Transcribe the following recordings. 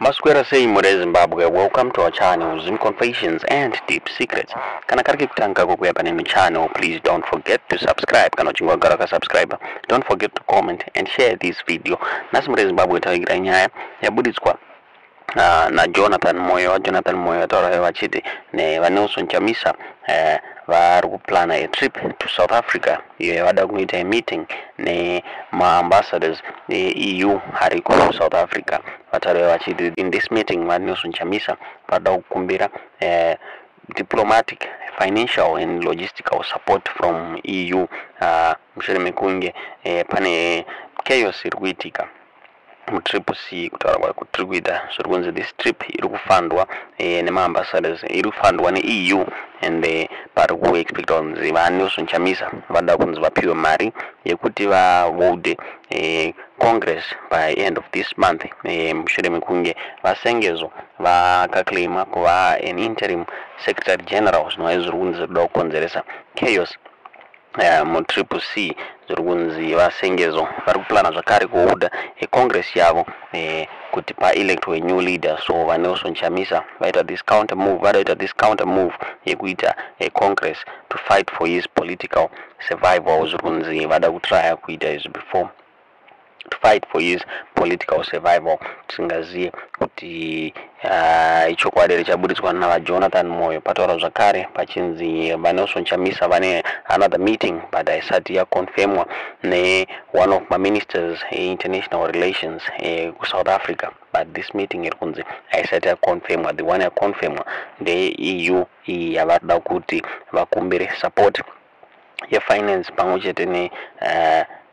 Masquera say More Zimbabwe, welcome to our channel, Zoom Confessions and Deep Secrets. Kana kariki kutanga kukuyepa nini channel, please don't forget to subscribe. Kana uchingwa garaka subscribe. Don't forget to comment and share this video. Nasi More Zimbabwe tawigira Nyaya yabuditswa na Jonathan Moyo tora wachiti ne Nelson Chamisa vari kuplana a trip to South Africa. Iyo vada kuita a meeting ne ambassadors the EU hari ku South Africa. Vatari vachiti in this meeting Nelson Chamisa vada kukumbira diplomatic, financial and logistical support from EU. Mshere mekunge pane chaos irikuitika mutrip si kutaura kutrikuita zvirunzi this trip iri kufandwa nema ambassadors iri kufandwa ne EU and pari ku expect kunzi va Nelson Chamisa vada kunzi vapiwe mari yekuti va hold Congress by end of this month. Mushure mekunge vasengezo vakaclaima kuva an interim secretary general zvinova zvirunzi zvinoda kukonzeresa chaos mutriple C zvirunzi vasengezo vari kuplana zvakare kuholda Congress yavo kuti pa elect a new leader. So va Nelson Chamisa vaita this counter move yekuita Congress to fight for his political survival. Zvirunzi vada kutraya kuita izvi before to fight for his political survival. Tisingaziye kuti ichokwadi chabuditswa na Jonathan Moyo pataura zvakare pachinzi va Nelson Chamisa vane another meeting but Haisati yakonfirmwa ne one of my ministers international relations ku South Africa, but this meeting iri kunzi Haisati yakonfirmwa. The one yakonfirmwa the EU yavada kuti vakumbire support ye finance pamwe chete ne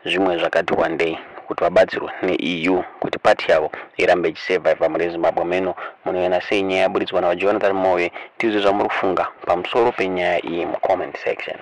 zvimwe zvakati one day kuti vabatsirwe ne-EU kuti pati yavo irambe ichisurvive muri Zimbabwe meno. Munoona sei nyaya yabuditswa na Jonathan Moyo. Tizwe zvamuri kufunga pamusoro penyaya iyi mu comment section.